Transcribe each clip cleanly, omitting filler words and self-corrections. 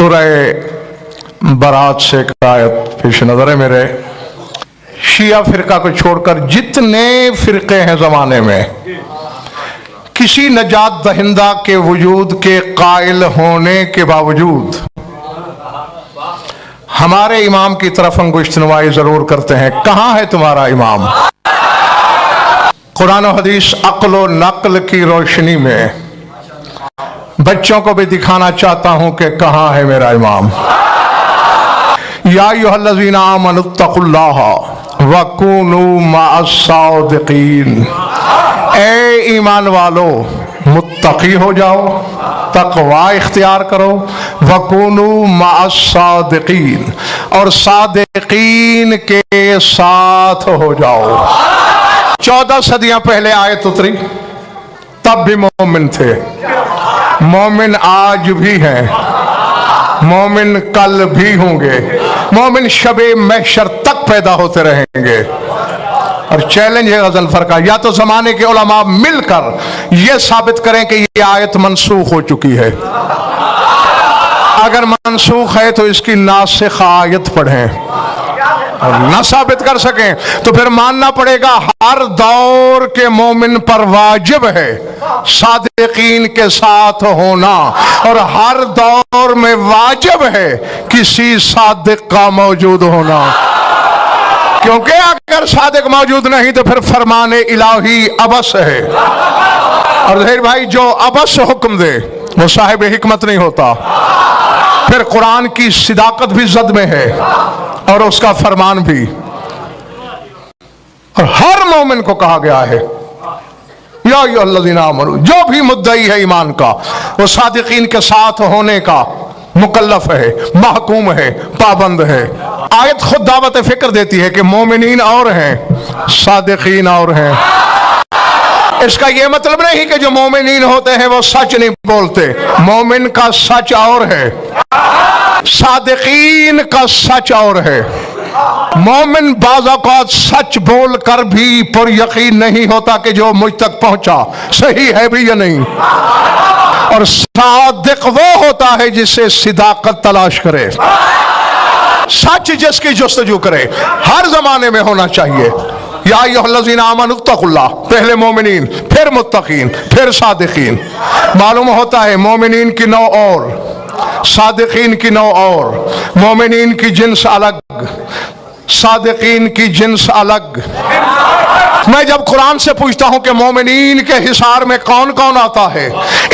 سورہ برات سے ایک آیت پیش نظر ہے میرے. شیعہ فرقہ کو چھوڑ کر جتنے فرقے ہیں زمانے میں، کسی نجات دہندہ کے وجود کے قائل ہونے کے باوجود ہمارے امام کی طرف انگشت نمائی ضرور کرتے ہیں. کہاں ہے تمہارا امام؟ قرآن و حدیث عقل و نقل کی روشنی میں بچوں کو بھی دکھانا چاہتا ہوں کہ کہاں ہے میرا امام. یا ایھا الذین آمنوا اتقوا اللہ وکونوا مع الصادقین. اے ایمان والو متقی ہو جاؤ، تقوی اختیار کرو. وکونوا مع الصادقین، اور صادقین کے ساتھ ہو جاؤ. 14 صدیاں پہلے آیت اتری، تب بھی مومن تھے. مومن آج بھی ہیں، مومن کل بھی ہوں گے، مومن شب محشر تک پیدا ہوتے رہیں گے. اور چیلنج ہے غضنفر کا، یا تو زمانے کے علماء مل کر یہ ثابت کریں کہ یہ آیت منسوخ ہو چکی ہے. اگر منسوخ ہے تو اس کی ناسخ آیت پڑھیں. اور نہ ثابت کر سکیں تو پھر ماننا پڑے گا ہر دور کے مومن پر واجب ہے صادقین کے ساتھ ہونا، اور ہر دور میں واجب ہے کسی صادق کا موجود ہونا. کیونکہ اگر صادق موجود نہیں تو پھر فرمان الہی عبث ہے. اور ظاہر بھائی جو عبث حکم دے وہ صاحب حکمت نہیں ہوتا. پھر قرآن کی صداقت بھی زد میں ہے اور اس کا فرمان بھی. اور ہر مومن کو کہا گیا ہے یا ایھا الذین آمنوا، جو بھی مدعی ہے ایمان کا وہ صادقین کے ساتھ ہونے کا مکلف ہے، محکوم ہے، پابند ہے. آیت خود دعوت فکر دیتی ہے کہ مومنین اور ہیں، صادقین اور ہیں. اس کا یہ مطلب نہیں کہ جو مومنین ہوتے ہیں وہ سچ نہیں بولتے. مومن کا سچ اور ہے، صادقین کا سچ اور ہے. مومن بعض اوقات سچ بول کر بھی پر یقین نہیں ہوتا کہ جو مجھ تک پہنچا صحیح ہے بھی یا نہیں. اور صادق وہ ہوتا ہے جسے صداقت تلاش کرے، سچ جس کی جستجو کرے. ہر زمانے میں ہونا چاہیے. یا ایھا الذین آمنوا اتقوا اللہ، پہلے مومنین، پھر متقین، پھر صادقین. معلوم ہوتا ہے مومنین کی نوع اور، صادقین کی نوع اور. مومنین کی جنس الگ، صادقین کی جنس الگ. میں جب قرآن سے پوچھتا ہوں کہ مومنین کے حصار میں کون کون آتا ہے،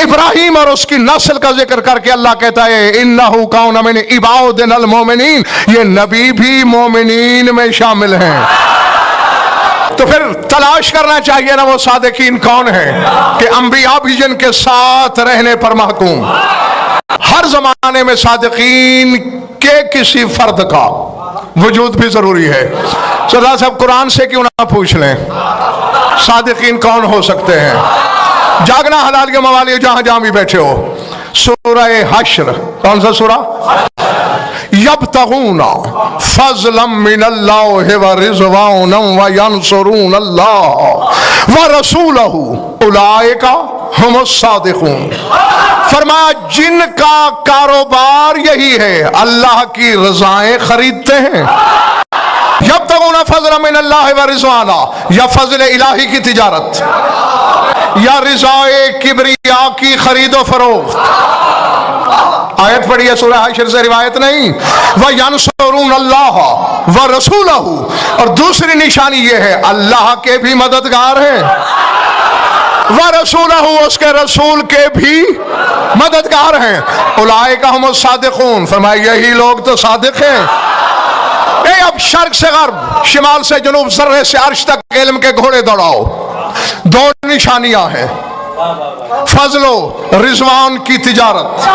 ابراہیم اور اس کی نسل کا ذکر کر کے اللہ کہتا ہے انہ کان من عبادنا المومنین، یہ نبی بھی مومنین میں شامل ہیں. تو پھر تلاش کرنا چاہیے نا وہ صادقین کون ہیں کہ انبیاء بھی جن کے ساتھ رہنے پر محکوم. ہر زمانے میں صادقین کے کسی فرد کا وجود بھی ضروری ہے. سردار صاحب قرآن سے کیوں نہ پوچھ لیں صادقین کون ہو سکتے ہیں؟ جاگنا حلال کے موالی جہاں جہاں بھی بیٹھے ہو. سورہ حشر، کون سا سورہ؟ یبتغون فضلا من اللہ ورضوانا وینصرون اللہ ورسولہ اولئک ہم الصادقون. فرمایا جن کا کاروبار یہی ہے اللہ کی رضائیں خریدتے ہیں. یبتغون فضلا من اللہ ورضوانا، یا فضل الہی کی تجارت یا رضائے کبریا کی خرید و فروخت. آیت پڑھی ہے سورہ حشر سے، روایت نہیں. وَيَنْصُرُونَ اللَّهَ وَرَسُولَهُ، اور دوسری نشانی یہ ہے اللہ کے بھی مددگار ہیں، وَرَسُولَهُ، اس کے رسول کے بھی مددگار ہیں. اولئک ھم الصادقون، فرمایا یہی لوگ تو صادق ہیں. اب شرق سے غرب، شمال سے جنوب، ذرے سے عرش تک علم کے گھوڑے دوڑاؤ. دو نشانیاں ہیں، فضل و رضوان کی تجارت،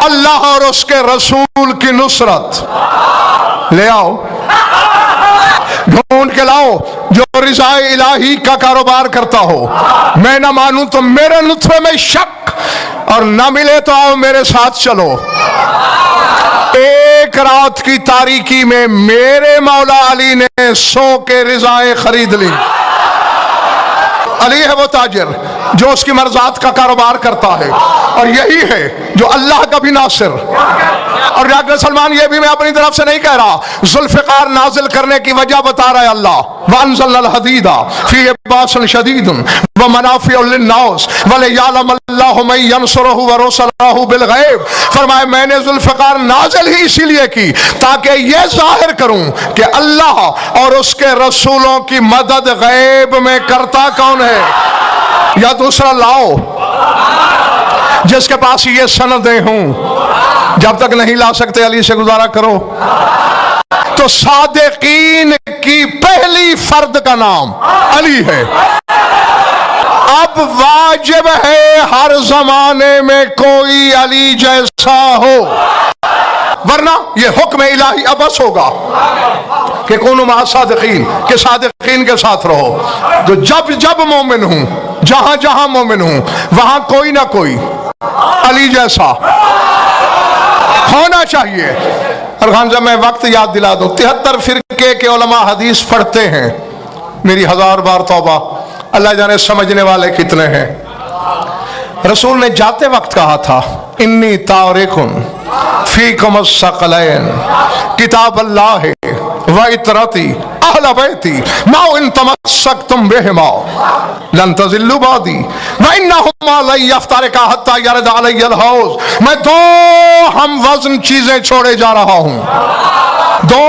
اللہ اور اس کے رسول کی نصرت. لے آؤ، ڈھونڈ کے لاؤ جو رضائے الہی کا کاروبار کرتا ہو. میں نہ مانوں تو میرے نطفے میں شک، اور نہ ملے تو آؤ میرے ساتھ چلو. ایک رات کی تاریکی میں میرے مولا علی نے 100 کے رضائیں خرید لی. علی ہے وہ تاجر، जो उसकी मर्जात का कारोबार करता है, और यही है जो अल्लाह का भी नासिर। और डॉक्टर सलमान, ये भी मैं अपनी तरफ से नहीं कह रहा, जुल्फ़िकार नाजिल करने की वजह बता रहा है अल्लाह। वअंज़लनल हदीदा फ़ीही बाअसन शदीदुन व मनाफ़िउ लिन्नास व लियअलमल्लाहु मन यंसुरुहु व रुसलहु बिलग़ैब। फरमाया मैंने जुल्फ़िकार नाजिल ही इसीलिए की ताकि ये जाहिर करूं कि अल्लाह और उसके रसूलों की मदद गैब में करता कौन है। या दूसरा लाओ जिसके पास ये सनदें हों, जब तक नहीं ला सकते अली से गुजारा करो। तो सादिकीन की पहली फर्द का नाम अली है। अब वाजिब है हर जमाने में कोई अली जैसा हो, वरना ये हुक्म इलाही अबस होगा कि कौनो मा सादिकीन, के सादिकीन के साथ रहो। तो जब जब मोमिन हूं, जहां जहां मोमिन हूं, वहां कोई ना कोई अली जैसा होना चाहिए। और खान साहब मैं वक्त याद दिला दो, 73 फिरके के उलमा हदीस पढ़ते हैं, मेरी 1000 बार तौबा, अल्लाह जाने समझने वाले कितने हैं। रसूल ने जाते वक्त कहा था, इन्नी तारिकुन फीकुम अस्सक़लैन किताब अल्लाह व इतरती अहल बैती मा इन तमस्सकतुम बिहिमा लन तज़िल्लू बादी व इन्नहुमा लन यफ्तरिका हत्ता यरद अलैयल हौज़। मैं दो हम वजन चीजें छोड़े जा रहा हूं, दो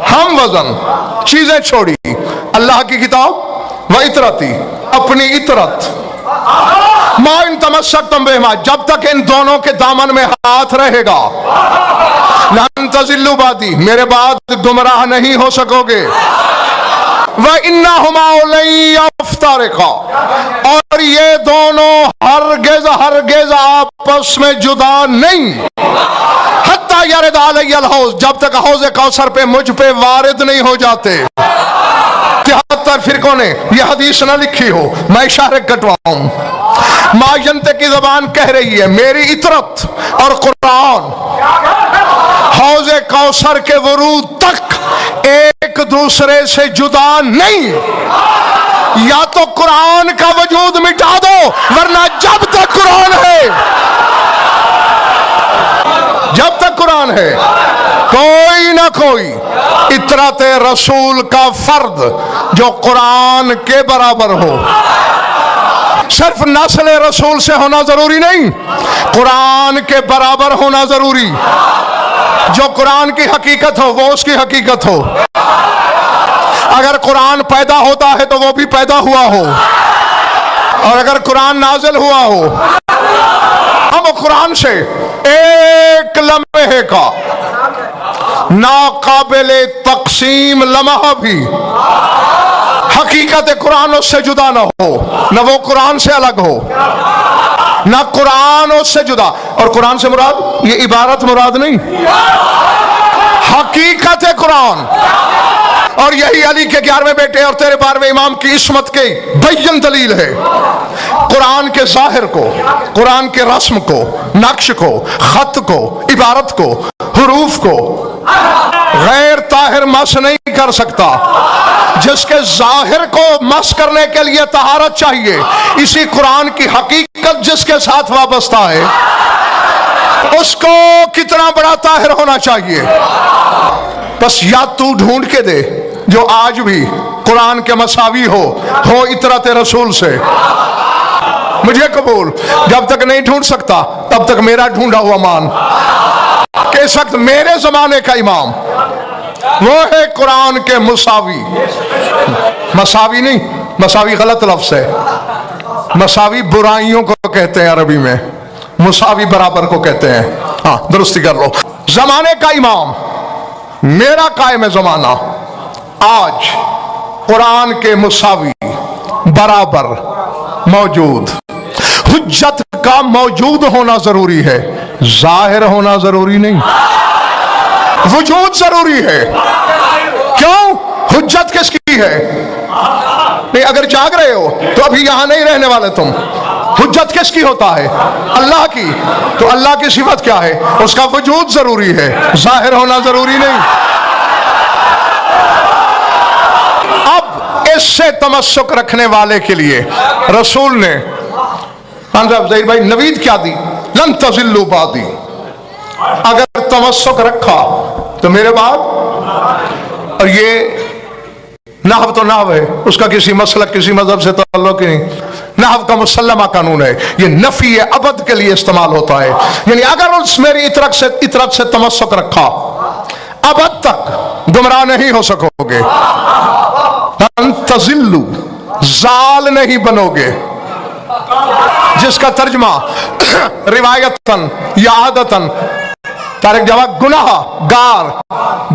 हम वजन चीजें छोड़ी, अल्लाह की किताब व इतरती, अपनी इतरत, मा इन तमस्सकतुम बिहिमा, जब तक इन दोनों के दामन में हाथ रहेगा, लन तज़िल्लू बादी, मेरे बाद गुमराह नहीं हो सकोगे। व इन्नहुमा लन यफ्तरिका, और ये दोनों हरगिज़ हरगिज़ आपस में जुदा नहीं, हत्ता यरद अलैयल हौज़, जब तक हौज़ कौसर पे मुझ पे वारिद नहीं हो जाते। 73 फिरकों ने यह हदीस न लिखी हो, मैं इशारे कटवाऊं। मायंते की जबान कह रही है मेरी इतरत और कुरान हौज़े कौसर के वरूद तक एक दूसरे से जुदा नहीं। या तो कुरान का वजूद मिटा दो, वरना जब तक कुरान है, जब तक कुरान है, कोई ना कोई इतरत रसूल का फर्द जो कुरान के बराबर हो। सिर्फ नस्ल रसूल से होना जरूरी नहीं, कुरान के बराबर होना जरूरी। जो कुरान की हकीकत हो वो उसकी हकीकत हो। अगर कुरान पैदा होता है तो वो भी पैदा हुआ हो, और अगर कुरान नाजिल हुआ हो, हम कुरान से एक लम्हे का नाकाबिले तक़सीम लम्हा भी हकीकत कुरान उससे जुदा ना हो, न वो कुरान से अलग हो, ना कुरान उससे जुदा। और कुरान से मुराद ये इबारत मुराद नहीं, हकीकत है कुरान। और यही अली के 11वें बेटे और तेरे 12वें इमाम की इस्मत के बैयन दलील है। कुरान के जाहिर को, कुरान के रस्म को, नक्श को, खत को, इबारत को, हुरूफ को गैर ताहिर मस नहीं कर सकता। जिसके जाहिर को मस करने के लिए तहारत चाहिए, इसी कुरान की हकीकत जिसके साथ वाबस्ता है उसको कितना बड़ा ताहिर होना चाहिए। बस या तू ढूंढ के दे जो आज भी कुरान के मसावी हो इतरत रसूल से, मुझे कबूल। जब तक नहीं ढूंढ सकता तब तक मेरा ढूंढा हुआ मान कि इस वक्त मेरे जमाने का इमाम वो है कुरान के मुसावी। मसावी नहीं, मसावी गलत लफ्ज है। मसावी बुराइयों को कहते हैं अरबी में, मुसावी बराबर को कहते हैं। हाँ, दुरुस्ती कर लो। जमाने का इमाम, मेरा कायम जमाना, आज कुरान के मुसावी बराबर मौजूद। हुज्जत का मौजूद होना जरूरी है, जाहिर होना जरूरी नहीं। वजूद जरूरी है। क्यों? हुज्जत किसकी है? नहीं, अगर जाग रहे हो तो अभी यहां नहीं रहने वाले तुम। हुज्जत किसकी होता है? अल्लाह की। तो अल्लाह की सिफत क्या है? उसका वजूद जरूरी है, जाहिर होना जरूरी नहीं। अब इससे तमस्सुक रखने वाले के लिए रसूल ने صاحب ظہیر بھائی نوید کیا دی؟ لن تضلوا بعدی، اگر تمسک رکھا تو میرے بعد. اور یہ نحو تو نحو ہے، اس کا کسی مسلک کسی مذہب سے تعلق ہی نہیں. نحو کا مسلمہ قانون ہے، یہ نفی ابد کے لیے استعمال ہوتا ہے. یعنی اگر اس میری اطرت سے تمسک رکھا ابد تک گمراہ نہیں ہو سکو گے. لن تضلوا، زال نہیں بنو گے، جس کا ترجمہ روایتاً یا عادتاً طارق جواب گناہ گار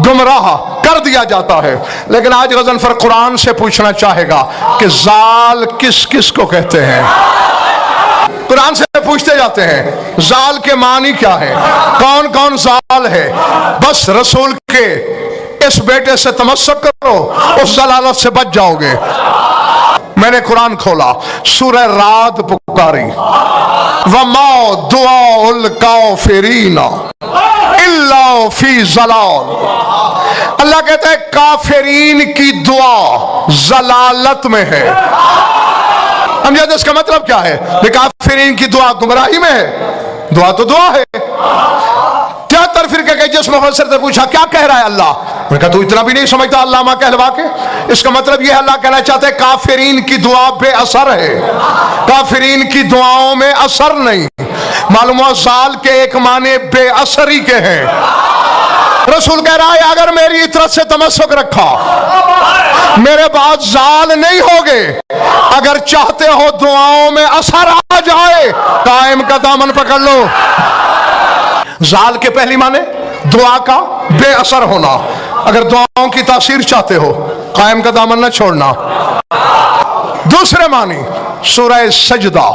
گمراہ کر دیا جاتا ہے. لیکن آج غضنفر قرآن سے پوچھنا چاہے گا کہ زال کس کس کو کہتے ہیں. قرآن سے پوچھتے جاتے ہیں زال کے معنی کیا ہے، کون کون زال ہے. بس رسول کے اس بیٹے سے تمسک کرو، اس ضلالت سے بچ جاؤ گے. میں نے قرآن کھولا، سورہ رعد پکاری، وَمَا دُعَاءُ الْكَافِرِينَ إِلَّا فِي ضَلَالٍ. اللہ کہتا ہے کافرین کی دعا ضلالت میں ہے. سمجھے اس کا مطلب کیا ہے؟ کافرین کی دعا گمراہی میں ہے. دعا تو دعا ہے. کیا فرقے کے جس مفسر سے پوچھا کیا کہہ رہا ہے اللہ؟ میں نے کہا تو اتنا بھی نہیں سمجھتا علامہ کہلوا کے. اس کا مطلب یہ اللہ کہنا چاہتے ہیں کافرین کی دعا بے اثر ہے، کافرین کی دعاؤں میں اثر نہیں. معلوم ہوا زال کے ایک معنی بے اثری کے ہیں. رسول کہہ رہا ہے اگر میری اطرت سے تمسک رکھا میرے بعد زال نہیں ہوگے. اگر چاہتے ہو دعاؤں میں اثر آ جائے قائم کا دامن پکڑ لو. زال کے پہلی معنی دعا کا بے اثر ہونا. اگر دعاؤں کی تاثیر چاہتے ہو قائم کا دامن نہ چھوڑنا. دوسرے معنی سورہ سجدہ،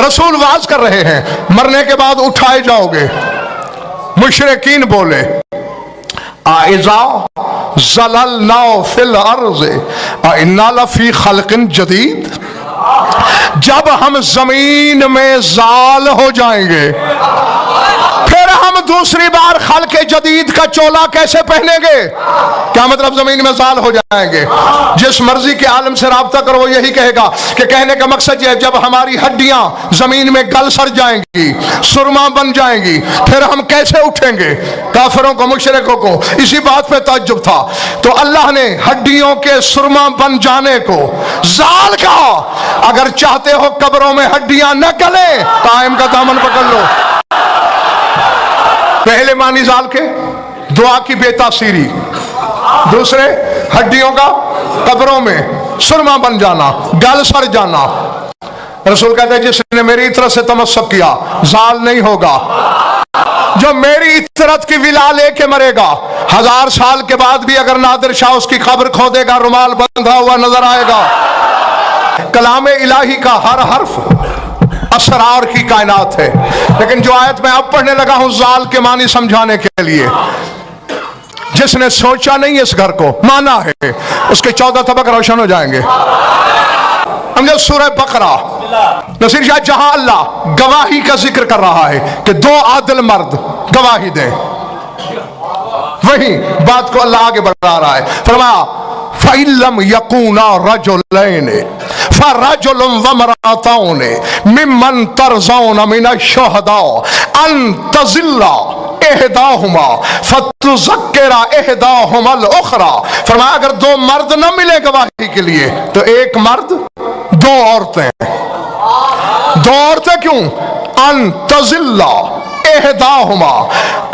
رسول واز کر رہے ہیں مرنے کے بعد اٹھائے جاؤ گے. مشرکین بولے اِذَا زَلَلْنَا فِي الْأَرْضِ اِنَّا لَفِي خَلْقٍ جَدِيدٍ. جب ہم زمین میں زال ہو جائیں گے پھر ہم دوسری بار خلق جدید کا چولا کیسے پہنیں گے؟ کیا مطلب زمین میں زال ہو جائیں گے؟ جس مرضی کے عالم سے رابطہ کرو وہ یہی کہے گا کہ کہنے کا مقصد یہ ہے جب ہماری ہڈیاں زمین میں گل سڑ جائیں گی، سرما بن جائیں گی، پھر ہم کیسے اٹھیں گے؟ کافروں کو مشرکوں کو اسی بات پہ تعجب تھا. تو اللہ نے ہڈیوں کے سرما بن جانے کو زال کہا. اگر چاہتے ہو قبروں میں ہڈیاں نہ گلیں قائم کا دامن پکڑ لو. پہلے معنی زال کے دعا کی بے تاثیری، دوسرے ہڈیوں کا قبروں میں سرما بن جانا، گل سڑ جانا. رسول کہتے ہیں جس نے میری اطرت سے تمسک کیا زال نہیں ہوگا. جو میری اطرت کی ولا لے کے مرے گا 1000 سال کے بعد بھی اگر نادر شاہ اس کی قبر کھودے گا رومال بندھا ہوا نظر آئے گا. کلام الہی کا ہر حرف اسرار کی کائنات ہے. لیکن جو آیت میں اب پڑھنے لگا ہوں زال کے معنی سمجھانے کے لیے، جس نے سوچا نہیں اس گھر کو مانا ہے اس کے 14 طبق روشن ہو جائیں گے. ہم جو سورہ بقرہ نصیر شاہ جہاں اللہ گواہی کا ذکر کر رہا ہے کہ 2 عادل مرد گواہی دیں، وہی بات کو اللہ آگے بڑھا رہا ہے. فرمایا فَإِن لَّمْ يَكُونَا رَجُلَيْنِ فَرَجُلٌ وَامْرَأَتَانِ مِمَّنْ تَرْضَوْنَ مِنَ الشُّهَدَاءِ أَن تَضِلَّ إِحْدَاهُمَا فَتُذَكِّرَ إِحْدَاهُمَا الْأُخْرَى. فرمایا اگر 2 مرد نہ ملے گواہی کے لیے تو ایک مرد 2 عورتیں. 2 عورتیں کیوں؟ أن تَضِلَّ إِحْدَاهُمَا،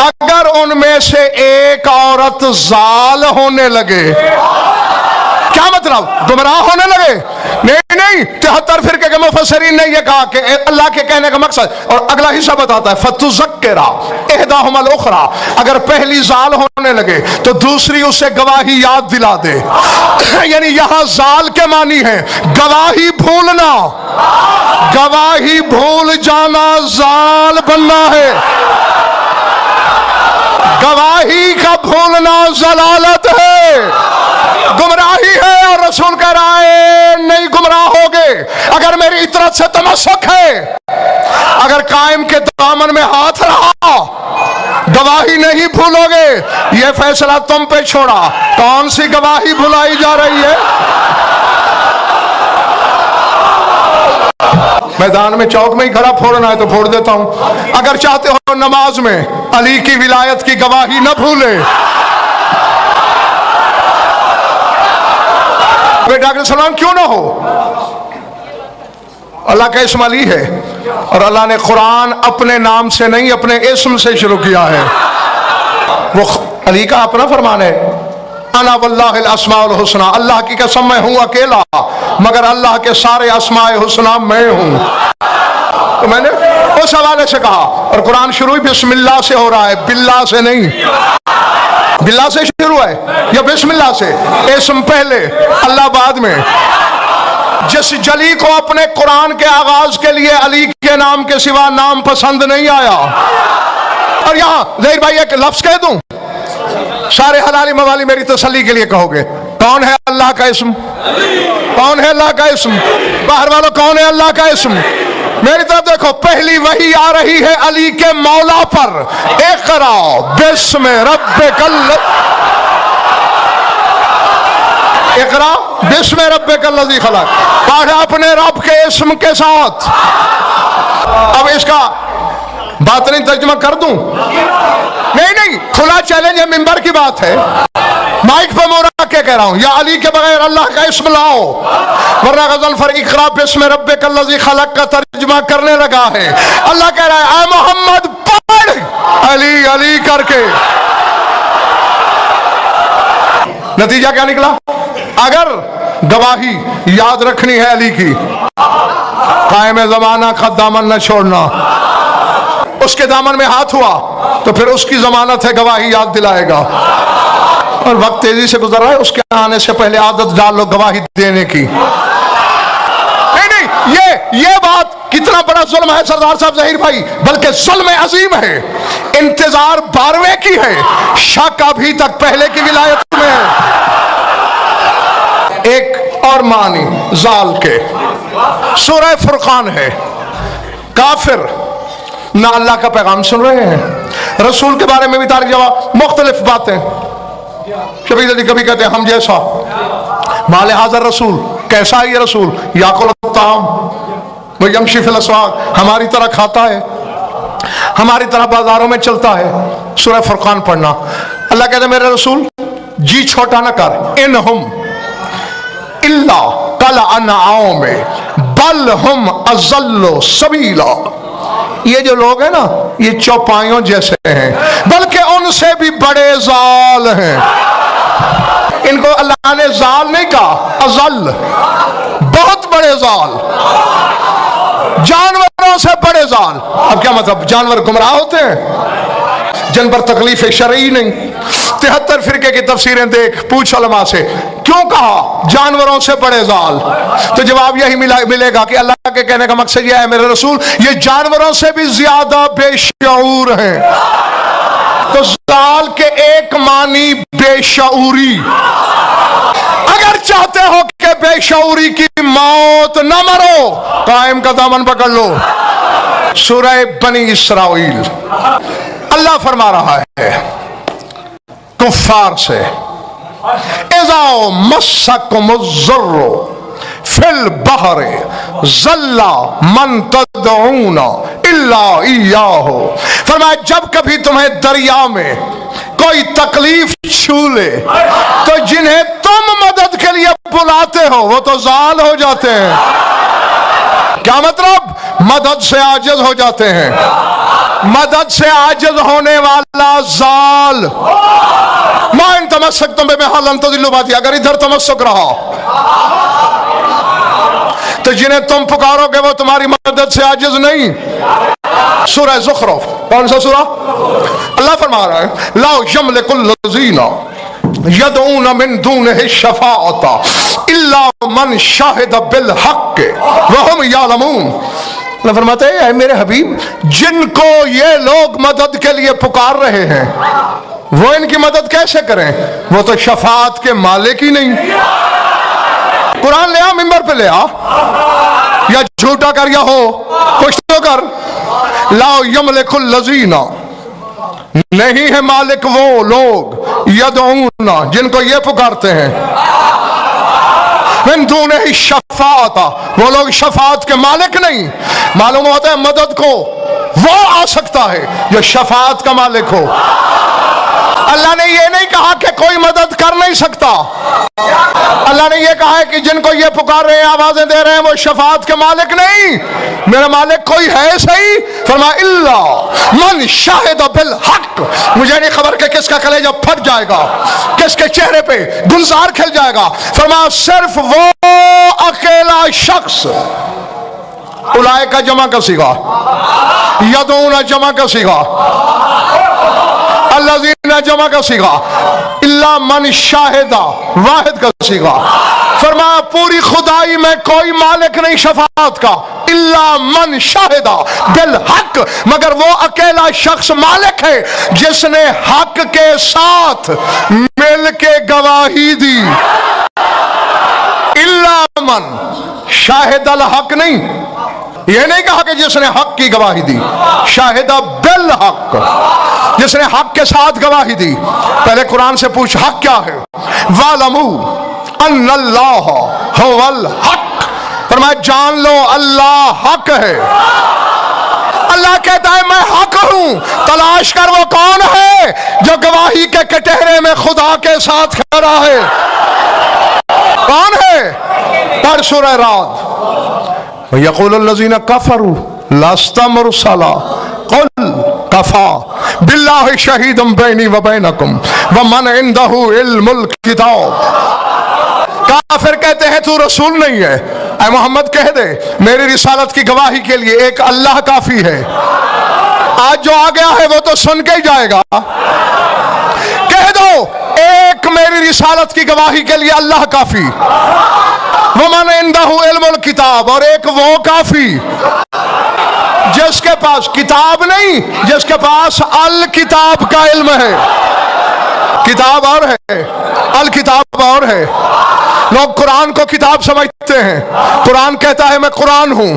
اگر ان میں سے ایک عورت زال ہونے لگے. کیا مطلب؟ گمراہ ہونے لگے؟ نہیں 73 فرقے کے مفسرین نے یہ کہا کہ اللہ کے کہنے کا مقصد، اور اگلا حصہ بتاتا ہے فَتُذَكِّرَ إِحْدَاهُمَا الْأُخْرَى، اگر پہلی زال ہونے لگے تو دوسری اسے گواہی یاد دلا دے. یعنی یہاں زال کے معنی ہے گواہی بھولنا. گواہی بھول جانا زال بننا ہے. گواہی کا بھولنا ضلالت ہے، گمراہی ہے. اور رسول کہہ رہا ہے نہیں گمراہ ہوگے اگر میری اطرت سے تمسک ہے. اگر قائم کے دامن میں ہاتھ رہا گواہی نہیں بھولو گے. یہ فیصلہ تم پہ چھوڑا. کون سی گواہی بھلائی جا رہی ہے؟ मैदान में चौक में ही खड़ा फोड़ना है तो फोड़ देता हूं। अगर चाहते हो नमाज में अली की विलायत की गवाही न भूले। बेटा के सलाम क्यों ना हो, अल्लाह का इस्म अली है और अल्लाह ने कुरान अपने नाम से नहीं अपने इस्म से शुरू किया है। वो अली का अपना फरमान है, अना वल्लाहिल अस्माउल हुस्ना, अल्लाह की कसम मैं हूं अकेला मगर अल्लाह के सारे अस्माए हुस्ना मैं हूं। तो मैंने उस हवाले से कहा, और कुरान शुरू ही बिस्मिल्लाह से हो रहा है, बिल्लाह से नहीं। बिल्लाह से शुरू है या बिस्मिल्लाह से? इस्म पहले अल्लाह बाद में। जिस जली को अपने कुरान के आगाज के लिए अली के नाम के सिवा नाम पसंद नहीं आया। और यहां जहीर भाई एक लफ्ज कह दूं, सारे हलाली मवाली मेरी तसल्ली के लिए कहोगे, कौन है अल्लाह का इस्म? कौन है अल्लाह का इस्म? बाहर वालों कौन है अल्लाह का इस्म? मेरी तरफ देखो, पहली वही आ रही है अली के मौला पर, इक़रा बिस्म रब्बिकल, इक़रा बिस्म रब्बिकल लज़ी खलक़, पढ़ अपने रब के इस्म के साथ। अब इसका बात नहीं तर्जुमा कर दूं? नहीं, खुला चैलेंज है, मिंबर की बात है, माइक पे मुंह रख के कह रहा हूं, या अली के बगैर अल्लाह का इस्म लाओ, वरना गजल फर इक़रा बिस्म रब्बिकल लज़ी खलक़ का तर्जुमा करने लगा है। अल्लाह कह रहा है, ऐ मोहम्मद पढ़ अली अली करके। नतीजा क्या निकला? अगर गवाही याद रखनी है अली की, कायम ज़माना का दामन न छोड़ना। उसके दामन में हाथ हुआ तो फिर उसकी जमानत है, गवाही याद दिलाएगा। और वक्त तेजी से गुजर रहा है, उसके आने से पहले आदत डाल लो गवाही देने की। नहीं, ये बात कितना बड़ा जुल्म है सरदार साहब जहीर भाई, बल्कि जुल्म अजीम है। इंतजार 12वें की है, शक अभी तक पहले की विलायत में है। एक और मानी जाल के सूरह फुरकान है, काफिर ना अल्लाह का पैगाम सुन रहे हैं, रसूल के बारे में भी तारीख जवाब मुख्तलिफ बातें। शफीक अली कभी कहते हैं हम जैसा, माले हाज़र रसूल, कैसा है ये रसूल? याकुल ताम व यमशी फिल अस्वाक, हमारी तरह खाता है, हमारी तरह बाजारों में चलता है। सूरह फुरकान पढ़ना, अल्लाह कहते हैं मेरे रसूल जी छोटा न कर, इन हम इल्ला कल अनआम बल हम अज़ल्लो सबीला। ये जो लोग हैं ना, ये चौपाइयों जैसे हैं, बल्कि उनसे भी बड़े जाल हैं। इनको अल्लाह ने जाल नहीं कहा, अज़ल, बहुत बड़े जाल, जानवरों से बड़े जाल। अब क्या मतलब? जानवर गुमराह होते हैं जिन पर तकलीफ शरई नहीं। 73 फिरके की तफसीरें देख, पूछ उलमा से क्यों कहा जानवरों से बड़े जाल, तो जवाब यही मिलेगा कि अल्लाह के कहने का मकसद यह है मेरे रसूल ये जानवरों से भी ज्यादा बेशऊर हैं। तो जाल के एक मानी बेशऊरी। अगर चाहते हो कि बेशऊरी की मौत न मरो, कायम का दामन पकड़ लो। सूरह बनी इसराइल अल्लाह फरमा रहा है कुफ्फार से, इज़ा मस्सकुमुज़्ज़ुर्रु फिल बहरे ज़ल्ला मन तदऊना इल्ला इय्याहु। फरमाया जब कभी तुम्हें दरिया में कोई तकलीफ छू ले तो जिन्हें तुम मदद के लिए बुलाते हो वो तो जाल हो जाते हैं। क्या मतलब? मदद से आजिज हो जाते हैं। मदद से आजिज होने वाला जाल। मान तमस्सक तुम में हालन तो दिल्लु बाती, अगर इधर तमस्सक रहा तो जिन्हें तुम पुकारोगे वो तुम्हारी मदद से आजिज नहीं। सूरह ज़ुख़रुफ़, कौन सा सूरा? अल्लाह फरमा रहा है ला यमलिकुल लज़ीना यदऊन मिन दूनिहि शफ़ाअता इल्ला मन शाहिद बिल हक़्क़ि व हुम यालमून। अल्लाह फरमाते हैं मेरे हबीब, जिनको ये लोग मदद के लिए पुकार रहे हैं वो इनकी मदद कैसे करें? वो तो शफाअत के मालिक ही नहीं। कुरान ले आ, मिंबर पे ले आ, या झूठा कर या हो कुछ तो कर। लाओ यमलिकुल लज़ीना, नहीं है मालिक वो लोग, यदऊना जिनको ये पुकारते हैं, मिन दूनिही शफाअत, वो लोग शफाअत के मालिक नहीं। मालूम होता है मदद को वो आ सकता है जो शफाअत का मालिक हो। अल्लाह ने ये नहीं कहा कि कोई मदद कर नहीं सकता। अल्लाह ने ये कहा है कि जिनको ये पुकार रहे हैं, आवाजें दे रहे हैं, वो शफाअत के मालिक नहीं। मेरा मालिक कोई है सही। फरमा इल्ला मन शाहिद बिल हक। मुझे नहीं खबर कि किसका कलेजा फट जाएगा, किसके चेहरे पे गुलजार खिल जाएगा। फरमा सिर्फ वो अकेला शख्स, उलाए का जमा का सीगा, यदून जमा का सीगा, अल्लाज़ीना जमा का सीगा, इल्ला मन शाहिदा वाहिद का सीगा। फरमाया पूरी खुदाई में कोई मालिक नहीं शफाअत का, इल्ला मन शाहिदा बिल हक, मगर वो अकेला शख्स मालिक है जिसने हक के साथ मिल के गवाही दी। इल्ला मन शाहिद अल हक नहीं, ये नहीं कहा कि जिसने हक की गवाही दी, शाहिदा बिल हक, जिसने हक के साथ गवाही दी। पहले कुरान से पूछ हक क्या है। वालमू अन्नल्लाह हुवल हक, फरमाया जान लो अल्लाह हक है। अल्लाह कहता है मैं हक हूं, तलाश कर वो कौन है जो गवाही के कटहरे में खुदा के साथ खड़ा है। कौन है? पढ़ सूरह राद। यक़ूलुल्लज़ीना कफ़रू लस्ता मुरसला क़ुल कफ़ा बिल्लाहि शहीदम बैनी व बैनकुम व मन इंदहु इल्मुल किताब। काफिर कहते हैं तू रसूल नहीं है। ऐ मोहम्मद कह दे मेरी रिसालत की गवाही के लिए एक अल्लाह काफी है। आज जो आ गया है वो तो सुन के ही जाएगा। कह दो एक मेरी रिसालत की गवाही के लिए अल्लाह काफी, वमन इंदहु इल्मुल किताब, और एक वो काफी जिसके पास किताब नहीं, जिसके पास अल किताब का इल्म है। किताब और है, अल किताब और है। लोग कुरान को किताब समझते हैं। कुरान कहता है मैं कुरान हूं,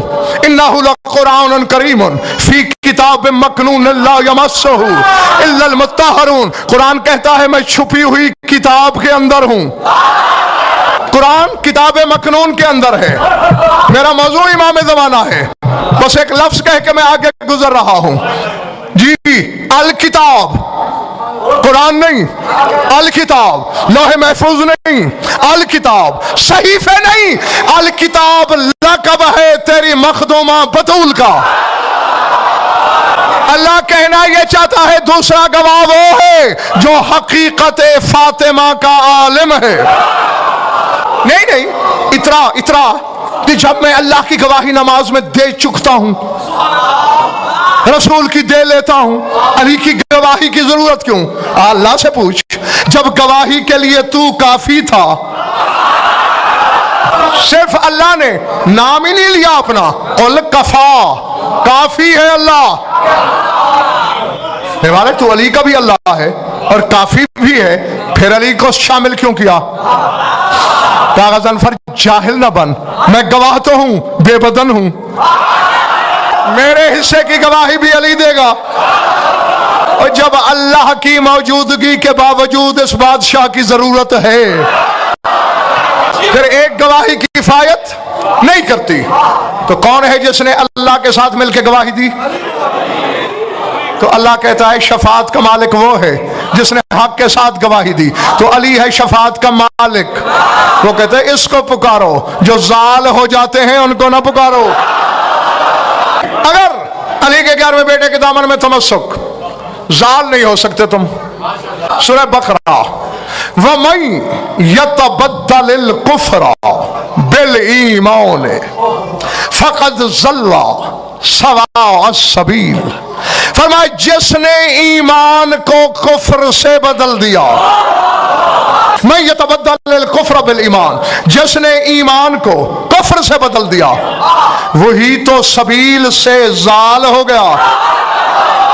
इन्नहु लकुरानुन करीमुन फी किताबिम मकनून ला यमस्सुहु इल्लल मुत्तहरून। कुरान कहता है मैं छुपी हुई किताब के अंदर हूं। कुरान किताब मकनून के अंदर है। मेरा मौजू इमाम ज़माना है, बस एक लफ्ज कह के मैं आगे गुजर रहा हूं। जी अल किताब, कुरान नहीं, अल किताब, लौहे महफूज नहीं, अल किताब, सहीफे नहीं, अल किताब लक़ब है तेरी मखदूमा बतूल का। अल्लाह कहना ये चाहता है दूसरा गवाह वो है जो हकीकत फातिमा का आलिम है। नहीं नहीं, इतरा कि जब मैं अल्लाह की गवाही नमाज में दे चुकता हूं, रसूल की दे लेता हूं, अली की गवाही की जरूरत क्यों? अल्लाह से पूछ, जब गवाही के लिए तू काफी था, सिर्फ अल्लाह ने नाम ही नहीं लिया अपना, कुल कफा, काफी है अल्लाह। मेरे तू अली का भी अल्लाह है और काफी भी है, फिर अली को शामिल क्यों किया? कागज़न फर जाहिल न बन, मैं गवाह तो हूं, बेबदन हूं। मेरे हिस्से की गवाही भी अली देगा। और जब अल्लाह की मौजूदगी के बावजूद इस बादशाह की जरूरत है, फिर एक गवाही की किफायत नहीं करती, तो कौन है जिसने अल्लाह के साथ मिलकर गवाही दी? तो अल्लाह कहता है शफाअत का मालिक वो है जिसने हक के साथ गवाही दी। तो अली है शफाअत का मालिक। वो कहते हैं इसको पुकारो, जो जाल हो जाते हैं उनको ना पुकारो। अगर अली के 11वें बेटे के दामन में तमस्सुक, जाल नहीं हो सकते तुम। सूरह बकरा, वमन यतबद्दलिल कुफ्र बिल ईमान फक़द ज़ल्ला सवाअ सबील। फरमाया जिसने ईमान को कुफ्र से बदल दिया, मैं यतबद्दलिल कुफ्र बिल ईमान, जिसने ईमान को कुफ्र से बदल दिया वही तो सबील से जाल हो गया।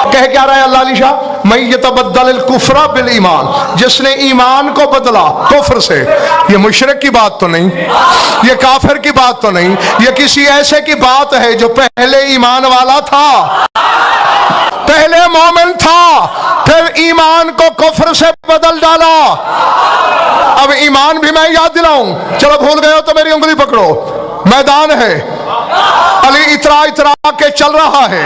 कह क्या रहा है अल्लाह अली शाह? मैं यतबद्दलिल कुफ्र बिल ईमान, जिसने ईमान को बदला कुफ्र से। ये मुशरिक की बात तो नहीं, ये काफिर की बात तो नहीं, ये किसी ऐसे की बात है जो पहले ईमान वाला था, पहले मोमिन था, फिर ईमान को कुफ्र से बदल डाला। अब अब ईमान भी मैं याद दिलाऊं? चलो भूल गए हो तो मेरी उंगली पकड़ो। मैदान है, अली इतरा इतरा के चल रहा है।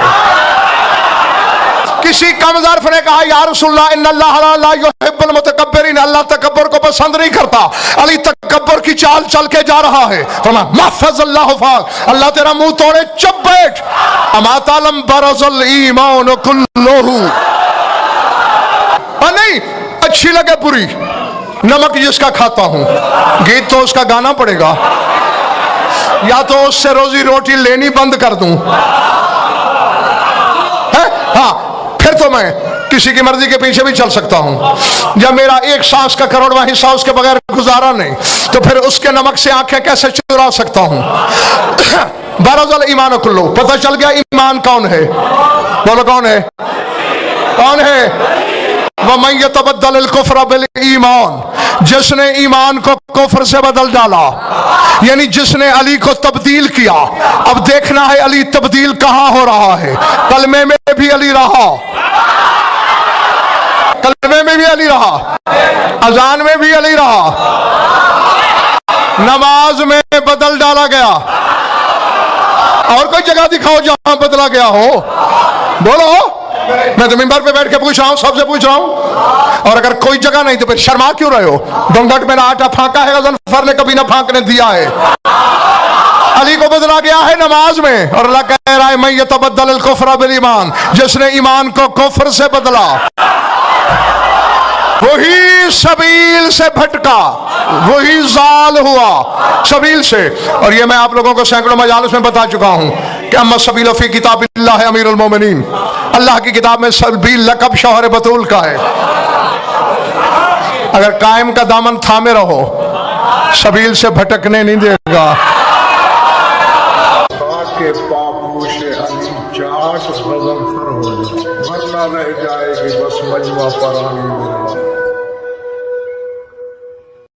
किसी कम ज़र्फ ने कहा या रसूलल्लाह इन्नल्लाह ला युहिब्बुल मुतकब्बिरीन, अल्लाह तकब्बुर को पसंद नहीं करता। अली तकब्बुर की चाल चल के जा रहा है। फरमाया महफज़ल्लाहु फाक, अल्लाह तेरा मुंह तोड़े, चुप बैठ। अमा तालम बरज़ल ईमान कुल्लुहु। नहीं अच्छी लगे बुरी, नमक जिसका खाता हूं, गीत तो उसका गाना पड़ेगा, या तो उससे रोजी रोटी लेनी बंद कर दूं है? हाँ, फिर तो मैं किसी की मर्जी के पीछे भी चल सकता हूं। जब मेरा एक सांस का करोड़वां हिस्सा उसके बगैर गुजारा नहीं, तो फिर उसके नमक से आंखें कैसे चुरा सकता हूं? बरज़ल ईमान कुल्लु, पता चल गया ईमान कौन है। बोलो कौन है? कौन है? वमन यतबद्दल कुफ्र बिल ईमान, जिसने ईमान को कुफ्र से बदल डाला, यानी जिसने अली को तब्दील किया। अब देखना है अली तब्दील कहां हो रहा है। कलमे में भी अली रहा, कलमे में भी अली रहा, अजान में भी अली रहा, नमाज में बदल डाला गया। और कोई जगह दिखाओ जहां बदला गया हो। बोलो, मैं तो मिंबर पे बैठ के पूछ रहा हूं, सबसे पूछ रहा हूं। और अगर कोई जगह नहीं तो फिर शर्मा क्यों रहे हो? दोंगट में ना आटा फांका है, गजनफर ने कभी ना फांकने दिया है। अली को बदला गया है नमाज में, और अल्लाह कह रहा है मैं यतबद्दल कुफ्र बिल ईमान, जिसने ईमान को कुफ्र से बदला वही सबील से भटका, वही जाल हुआ सबील से। और ये मैं आप लोगों को सैकड़ों मजालिस में बता चुका हूं कि अम्मा सबील फी किताबिल्लाह है अमीरुल मोमिनीन, अल्लाह की किताब में सबील लक़ब शौहर बतूल का है। अगर कायम का दामन थामे रहो, सबील से भटकने नहीं देगा। के पापोश अली चाट गज़नफर हो जाए, वरना रह जाएगी बस मजमा परानी मेरा।